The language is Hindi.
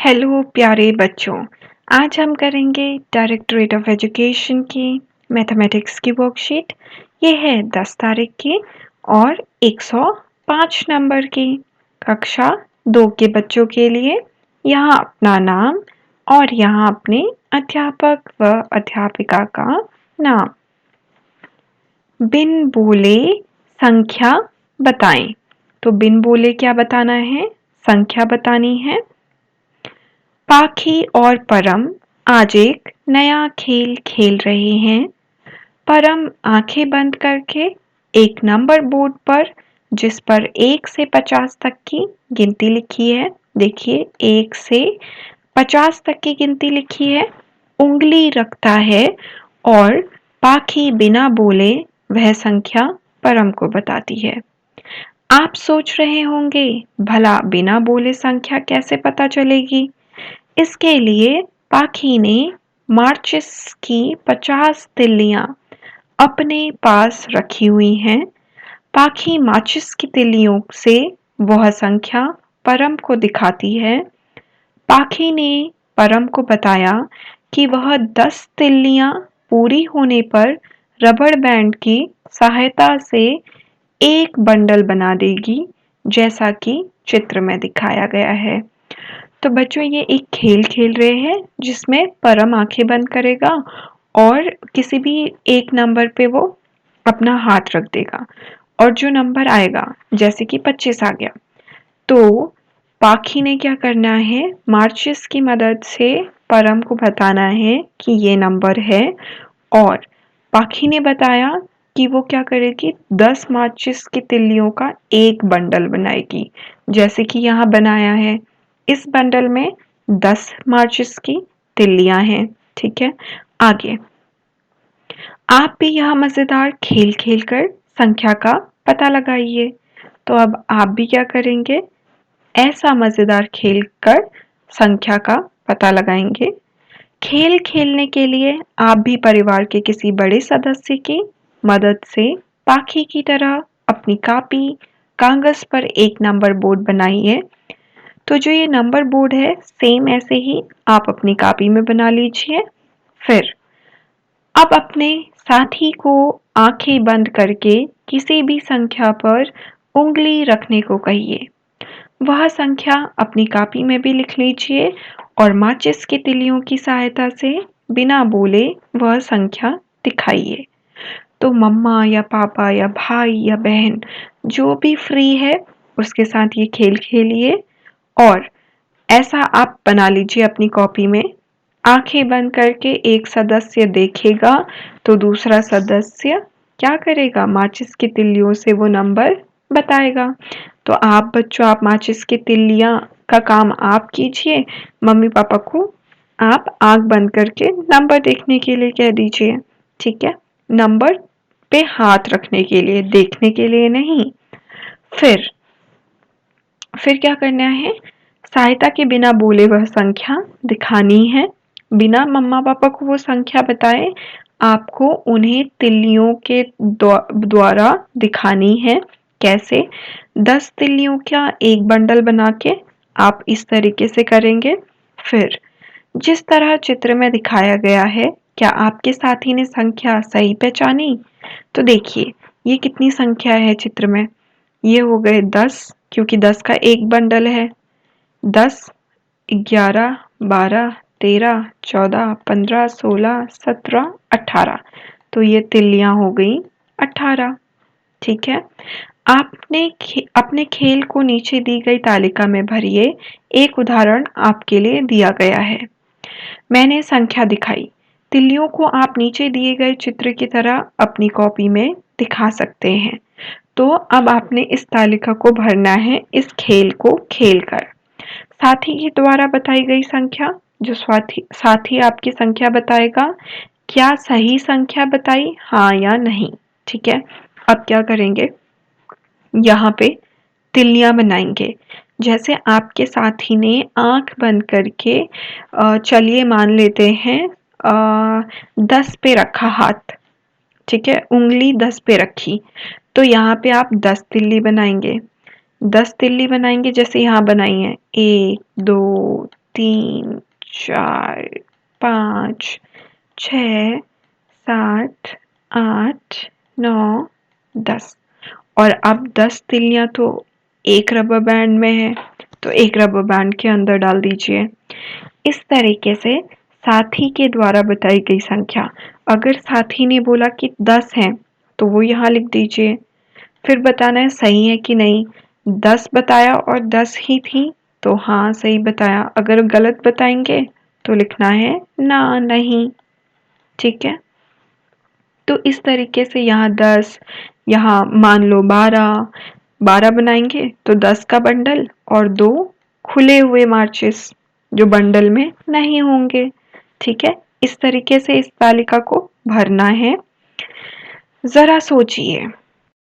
हेलो प्यारे बच्चों। आज हम करेंगे डायरेक्टरेट ऑफ एजुकेशन की मैथमेटिक्स की वर्कशीट। ये है 10 तारीख की और 105 नंबर की। कक्षा 2 के बच्चों के लिए यहाँ अपना नाम और यहाँ अपने अध्यापक व अध्यापिका का नाम। बिन बोले संख्या बताएं। तो बिन बोले क्या बताना है? संख्या बतानी है। पाखी और परम आज एक नया खेल खेल रहे हैं। परम आंखें बंद करके एक नंबर बोर्ड पर, जिस पर 1 से 50 तक की गिनती लिखी है, देखिए 1 से 50 तक की गिनती लिखी है, उंगली रखता है और पाखी बिना बोले वह संख्या परम को बताती है। आप सोच रहे होंगे भला बिना बोले संख्या कैसे पता चलेगी? इसके लिए पाखी ने माचिस की 50 तिल्लियां अपने पास रखी हुई हैं। पाखी माचिस की तिल्लियों से वह संख्या परम को दिखाती है। पाखी ने परम को बताया कि वह 10 तिल्लियां पूरी होने पर रबड़ बैंड की सहायता से एक बंडल बना देगी, जैसा कि चित्र में दिखाया गया है। तो बच्चों ये एक खेल खेल रहे हैं जिसमें परम आंखें बंद करेगा और किसी भी एक नंबर पे वो अपना हाथ रख देगा और जो नंबर आएगा, जैसे कि 25 आ गया, तो पाखी ने क्या करना है? माचिस की मदद से परम को बताना है कि ये नंबर है और पाखी ने बताया कि वो क्या करेगी? 10 माचिस की तिल्लियों का एक बंडल बनाएगी, जैसे कि यहाँ बनाया है। इस बंडल में 10 माचिस की तिल्लियां हैं। ठीक है, आगे आप भी यह मजेदार खेल खेलकर संख्या का पता लगाइए। तो अब आप भी क्या करेंगे? ऐसा मजेदार खेल कर संख्या का पता लगाएंगे। खेल खेलने के लिए आप भी परिवार के किसी बड़े सदस्य की मदद से पाखी की तरह अपनी कॉपी कागज पर एक नंबर बोर्ड बनाइए। तो जो ये नंबर बोर्ड है, सेम ऐसे ही आप अपनी कॉपी में बना लीजिए। फिर अब अपने साथी को आंखें बंद करके किसी भी संख्या पर उंगली रखने को कहिए। वह संख्या अपनी कॉपी में भी लिख लीजिए और माचिस की तिलियों की सहायता से बिना बोले वह संख्या दिखाइए। तो मम्मा या पापा या भाई या बहन जो भी फ्री है उसके साथ ये खेल खेलिए और ऐसा आप बना लीजिए अपनी कॉपी में। आंखें बंद करके एक सदस्य देखेगा तो दूसरा सदस्य क्या करेगा? माचिस की तिल्लियों से वो नंबर बताएगा। तो आप बच्चों, आप माचिस की तिल्लियां का काम आप कीजिए, मम्मी पापा को आप आंख बंद करके नंबर देखने के लिए कह दीजिए। ठीक है, नंबर पे हाथ रखने के लिए, देखने के लिए नहीं। फिर क्या करना है? सहायता के बिना बोले वह संख्या दिखानी है। बिना मम्मा पापा को वो संख्या बताए आपको उन्हें तिल्लियों के द्वारा दिखानी है। कैसे? 10 तिल्लियों का एक बंडल बना के आप इस तरीके से करेंगे। फिर जिस तरह चित्र में दिखाया गया है, क्या आपके साथी ने संख्या सही पहचानी? तो देखिए ये कितनी संख्या है चित्र में। ये हो गए 10, क्योंकि 10 का एक बंडल है। 10, 11, 12, 13, 14, 15, 16, 17, 18। तो ये तिल्लियां हो गई 18। ठीक है, आपने अपने खेल को नीचे दी गई तालिका में भरिए। एक उदाहरण आपके लिए दिया गया है। मैंने संख्या दिखाई। तिल्लियों को आप नीचे दिए गए चित्र की तरह अपनी कॉपी में दिखा सकते हैं। तो अब आपने इस तालिका को भरना है इस खेल को खेलकर। साथी के द्वारा बताई गई संख्या, जो साथी आपकी संख्या बताएगा, क्या सही संख्या बताई, हाँ या नहीं। ठीक है, अब क्या करेंगे? यहाँ पे तिल्लियां बनाएंगे। जैसे आपके साथी ने आंख बंद करके चलिए मान लेते हैं 10 पे रखा हाथ। ठीक है, उंगली 10 पे रखी, तो यहाँ पे आप 10 तिल्ली बनाएंगे। 10 तिल्ली बनाएंगे जैसे यहाँ बनाई है, 1 2 3, 4, 5, 6, 7, 8, 9, 10 और अब 10 तिल्लियां तो एक रबर बैंड में है, तो एक रबर बैंड के अंदर डाल दीजिए। इस तरीके से साथी के द्वारा बताई गई संख्या, अगर साथी ने बोला कि 10 है तो वो यहाँ लिख दीजिए। फिर बताना है सही है कि नहीं। 10 बताया और 10 ही थी तो हाँ सही बताया, अगर गलत बताएंगे तो लिखना है ना, नहीं। ठीक है, तो इस तरीके से यहाँ 10, यहाँ मान लो 12 बनाएंगे तो 10 का बंडल और 2 खुले हुए मार्चेस जो बंडल में नहीं होंगे। ठीक है, इस तरीके से इस तालिका को भरना है। जरा सोचिए,